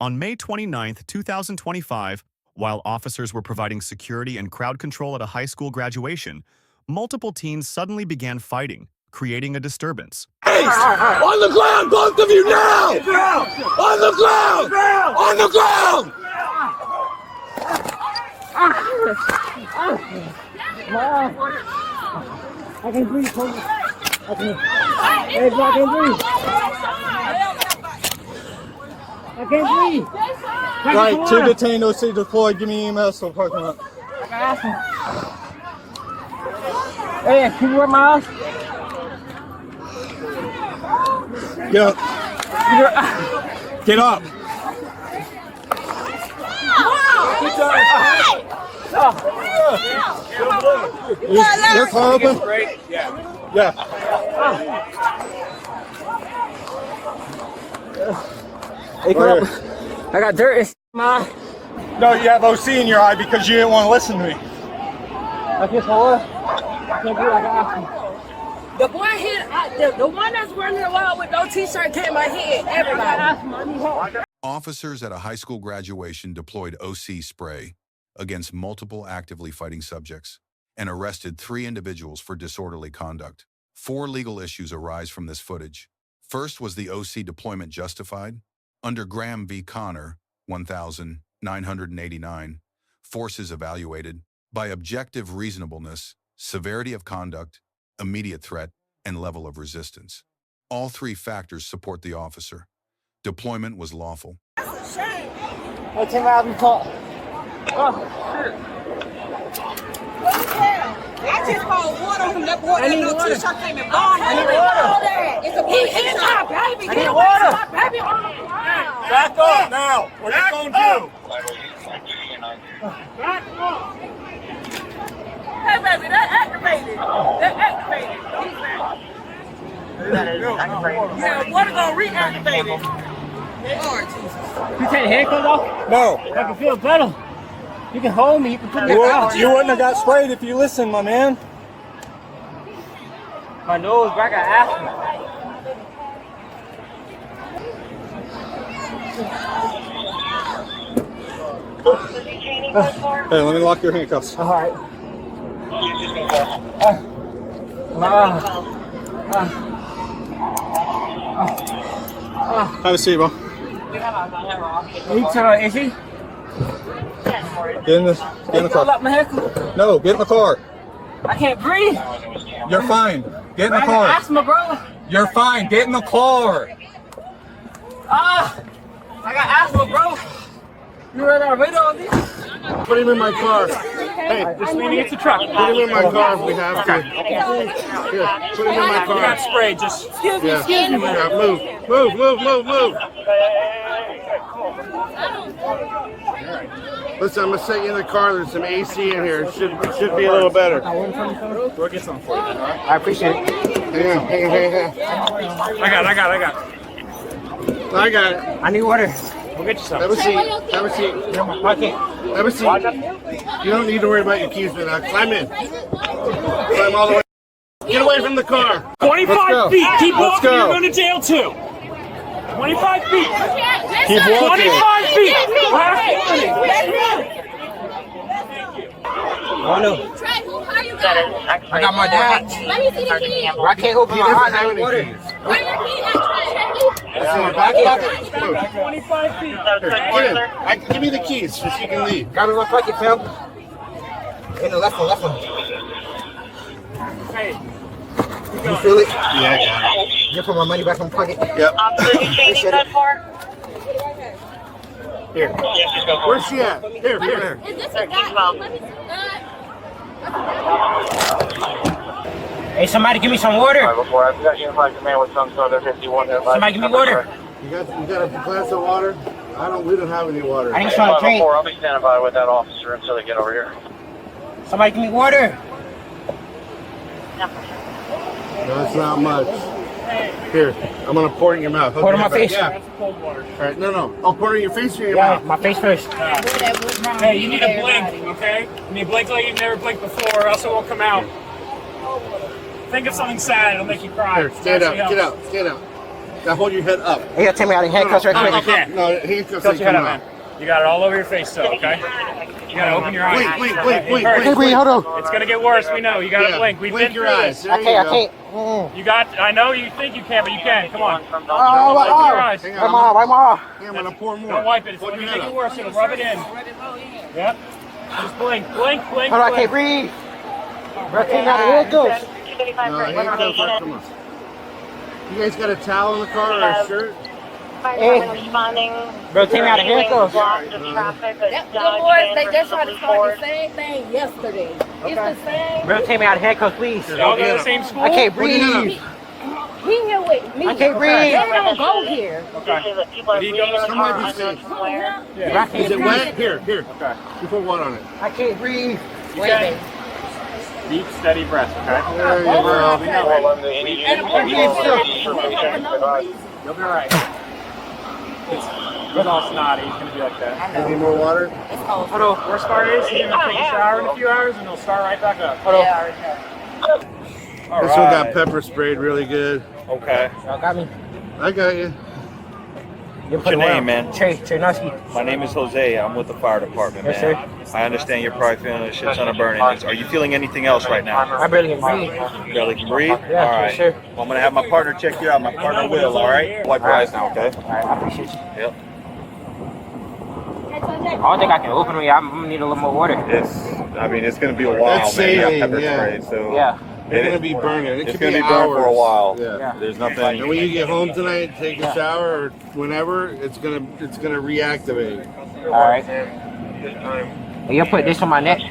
On May 29, 2025, while officers were providing security and crowd control at a high school graduation, multiple teens suddenly began fighting, creating a disturbance. On the ground, both of you now! On the ground! On the ground! I can breathe, Tony. I can breathe. I can't breathe. Right, 2 detained O.C. deployed. Give me EMS on parking lot. I got asthma. Hey, can you wear my mask? Get up. Get up. Your car open? Yeah. Hey, come up. I got dirt in my. No, you have OC in your eye because you didn't want to listen to me. I can't hold. I can't breathe. I got asthma. The boy hit, the one that's running around with no t-shirt came my head. Everybody. Officers at a high school graduation deployed OC spray against multiple actively fighting subjects and arrested 3 individuals for disorderly conduct. 4 legal issues arise from this footage. First, was the OC deployment justified? Under Graham v. Connor, 1989, force is evaluated by objective reasonableness, severity of conduct, immediate threat, and level of resistance. All 3 factors support the officer. Deployment was lawful. Hey, Tim, I'll be taught. Oh, shit. I just called water from that boy that no t-shirt came and bombed. I need water. It's a he hit my baby. I need water. My baby on the ground. Back up now. What are you going to do? Back up. Hey, baby, that activated. That activated. Yeah, water gonna reactivate it. Lord Jesus. You take the handcuffs off? No. I can feel better. You can hold me. You can put me out. You wouldn't have got sprayed if you listened, my man. My nose, bro, I got asthma. Hey, let me lock your handcuffs. All right. Have a seat, bro. Is he? Get in the car. Up my haircut. No, get in the car. I can't breathe. You're fine. Get in the I got car. asthma, bro. You're fine. Get in the car. I got asthma, bro. You ready to read all this? Put him in my car. Hey, Just leaning it's a truck. put him in my car if we have to. Here, put him in my car. Got sprayed. Just excuse me. Yeah, move. Listen, I'm gonna set you in the car. There's some AC in here. It should be a little better. We'll get something for you. I appreciate it. Hang on. I got I got it. I need water. We'll get you some. Have a seat. Pocket. Have a seat. You don't need to worry about your keys for that. Climb in. Climb all the way. Get away from the car. 25 feet. Keep Let's walking. go. You're going to jail too. 25 feet. Keep walking. 25 feet. I got my dad. Let me see the keys. I can't hold my eyes. I need water. Where your keys at? Back up. 25 feet. Get in. Give me the keys so she can leave. Grab in my pocket, fam. In the left one. Hey. You feel it? Yeah, I got it. You put my money back in my pocket. Yep. Here. Where's she at? Here. Is this a guy? Let me Hey, somebody give me some water. I've got unified command with some sort of 51 there. Somebody give me water. You got a glass of water? We don't have any water. I need some to drink. I'll be standing by with that officer until they get over here. Somebody give me water. No, it's not much. Here, I'm gonna pour it in your mouth. Pour it in my face. Yeah. All right, no. I'll pour it in your face or your mouth? My face first. Hey, you need to blink, okay? You need to blink like you've never blinked before, or else it won't come out. Think of something sad, it'll make you cry. Here, stand up. Get out. Now hold your head up. You gotta take me out in handcuffs right quick. Okay. No, handcuffs Tilt ain't your head coming up, out. man. You got it all over your face, though, okay? You gotta open your eyes. Blink. Hey, wait, hold on. It's gonna get worse, we know. You gotta Yeah, blink. We've blink been your through eyes. this. There I you can't. go. You got, I know you think you can, but you can. Come on. Oh, Open your eyes. Hang Wipe on. my eye, wipe my eye. Hey, I'm gonna pour more. Don't wipe it. It's Hold gonna your make head it up. worse. It'll rub it in. Yep. Just blink. Hold on, I can't breathe. Bro, take me out of handcuffs. No, handcuffs are coming. You guys got a towel in the car or a shirt? Hey. Bro, take me out of handcuffs. The boys, they just tried to start the same thing yesterday. It's the same. Bro, take me out of handcuffs, please. Y'all go to the same school? I can't breathe. He here with me. I can't breathe. They don't go here. Did he go to Some might be safe. Bro, I can't Is it breathe. wet? Here. Okay. You put water on it. I can't breathe. Okay. Deep, steady breath, okay? There you go. You'll be alright. It's all snotty. He's gonna be like that. Need more water? Hold on. Worst part is he's gonna take a shower in a few hours and he'll start right back up. Hold on. All This one got pepper sprayed really good. Okay. Y'all got me? I got you. What's your name, man? Trey Nuski. My name is Jose. I'm with the fire department, Yes, man. I understand you're probably feeling a shit ton of burning. Are you feeling anything else right now? I barely can breathe. You barely can breathe? Yeah, all right. sure. Well, I'm going to have my partner check you out. My partner will, all right? Wipe your eyes now, okay? All right, I appreciate you. Yep. I don't think I can open it. I'm gonna need a little more water. It's going to be a while, That's man. You got saline, pepper yeah. spray, so Yeah. It's gonna be burning. It it's could going be to be burning hours. for a while. Yeah. There's nothing. And when you get home tonight, take a shower or whenever, it's gonna reactivate. All right. You put this on my neck. You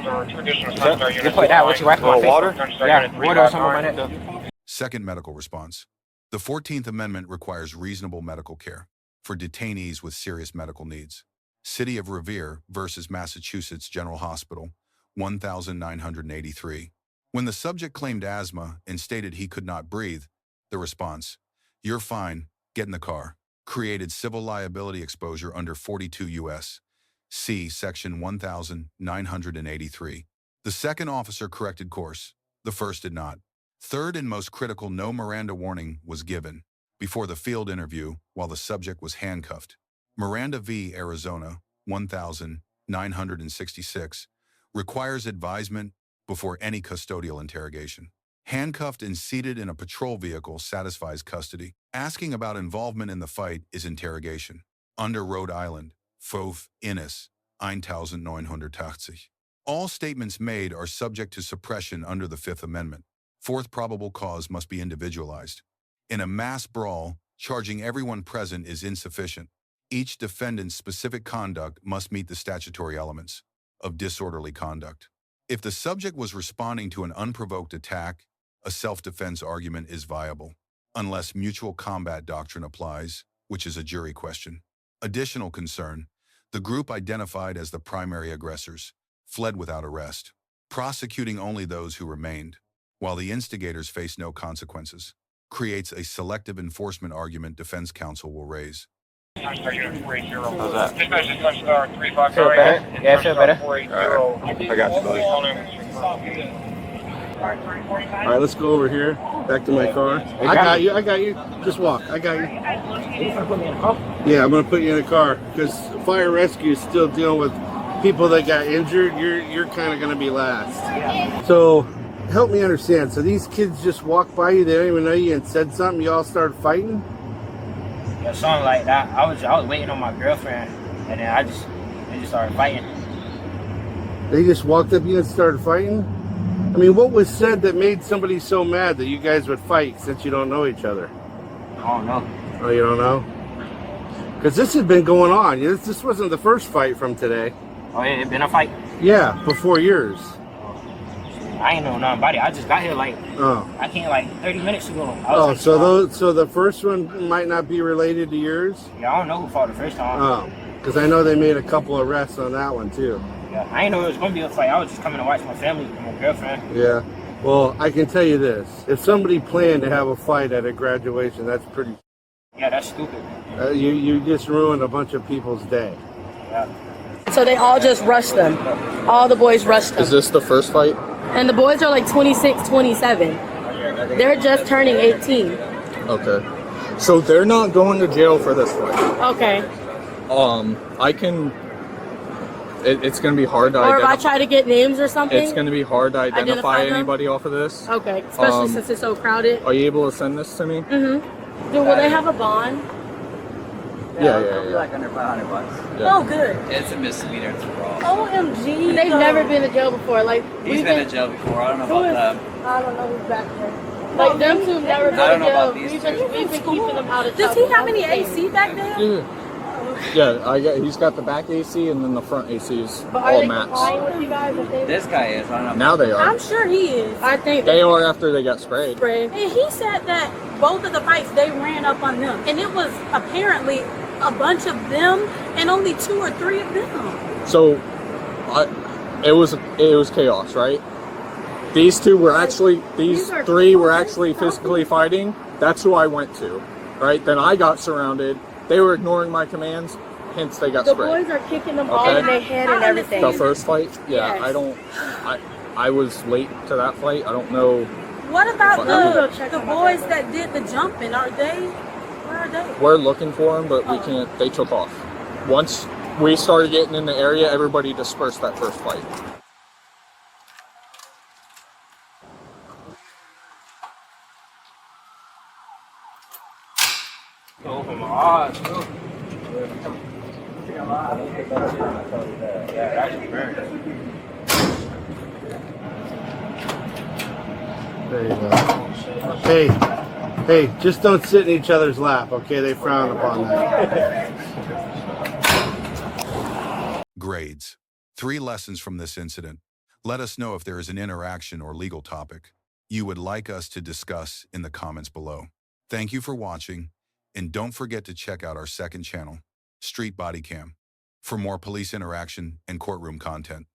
put that. What you wipe my face? Water? Yeah, water or something on my neck. Second medical response. The 14th Amendment requires reasonable medical care for detainees with serious medical needs. City of Revere versus Massachusetts General Hospital, 1983. When the subject claimed asthma and stated he could not breathe, the response, "You're fine, get in the car," created civil liability exposure under 42 U.S.C. section 1983. The second officer corrected course. The first did not. Third and most critical, no Miranda warning was given before the field interview while the subject was handcuffed. Miranda v. Arizona, 1966, requires advisement before any custodial interrogation. Handcuffed and seated in a patrol vehicle satisfies custody. Asking about involvement in the fight is interrogation. Under Rhode Island, Fov. Innis, 1980. All statements made are subject to suppression under the Fifth Amendment. Fourth, probable cause must be individualized. In a mass brawl, charging everyone present is insufficient. Each defendant's specific conduct must meet the statutory elements of disorderly conduct. If the subject was responding to an unprovoked attack, a self-defense argument is viable, unless mutual combat doctrine applies, which is a jury question. Additional concern, the group identified as the primary aggressors fled without arrest, prosecuting only those who remained, while the instigators face no consequences, creates a selective enforcement argument defense counsel will raise. How's that? Feel better? Yeah, I feel better. I got you, buddy. All right, let's go over here. Back to my car. I got you. Just walk. I got you. Yeah, I'm gonna put you in a car because fire rescue is still dealing with people that got injured. You're kind of gonna be last. So help me understand. So these kids just walked by you, they don't even know you, and said something. You all started fighting. Yeah, something like that. I was waiting on my girlfriend, and then they just started fighting. They just walked up to you and started fighting. I mean, what was said that made somebody so mad that you guys would fight since you don't know each other? I don't know. Oh, you don't know? Because this had been going on. This wasn't the first fight from today. Oh, yeah, it been a fight? Yeah, before yours. I ain't know nothing about it. I just got here I came 30 minutes ago. So the first one might not be related to yours? Yeah, I don't know who fought the first time. Oh, because I know they made a couple arrests on that one too. Yeah, I didn't know it was gonna be a fight. I was just coming to watch my family and my girlfriend. Yeah. Well, I can tell you this: if somebody planned to have a fight at a graduation, that's pretty. Yeah, that's stupid. You just ruined a bunch of people's day. Yeah. So they all just rushed them. All the boys rushed them. Is this the first fight? And the boys are like 26, 27. They're just turning 18. Okay. So they're not going to jail for this fight. Okay. I can. It's going to be hard to Or if I identify. try to get names or something? It's going to be hard to identify them? anybody off of this. Okay, especially since it's so crowded. Are you able to send this to me? Mm-hmm. Will they have a bond? Yeah. Like under $500. Yeah. Oh, good. It's a misdemeanor. It's a brawl. OMG. They've never been to jail before. Like He's been to jail before. I don't know about them. I don't know who's back there. Like them two never I been don't to know jail. about these We've two. been keeping them out of Does trouble. he have any AC back there? Yeah, he's got the back AC and then the front AC is But are all they max. complying with you guys? I think? This guy is. I don't know. Now they are. I'm sure he is. I think They are after they got sprayed. spray. And he said that both of the fights they ran up on them, and it was apparently a bunch of them and only 2 or 3 of them. So, it was chaos, right? These two were actually, these three were actually physically fighting. That's who I went to, right? Then I got surrounded. They were ignoring my commands, hence they got The sprayed. boys are kicking them all in their head and everything. The first fight, yeah, Yes. I was late to that fight. I don't know. What about But the boys that did the jumping? Where are they? We're looking for them, but we can't. They took off. Once we started getting in the area, everybody dispersed that first fight. Oh my God. There you go. Hey, just don't sit in each other's lap, okay? They frown upon that. Grades. 3 lessons from this incident. Let us know if there is an interaction or legal topic you would like us to discuss in the comments below. Thank you for watching, and don't forget to check out our second channel, Street Bodycam, for more police interaction and courtroom content.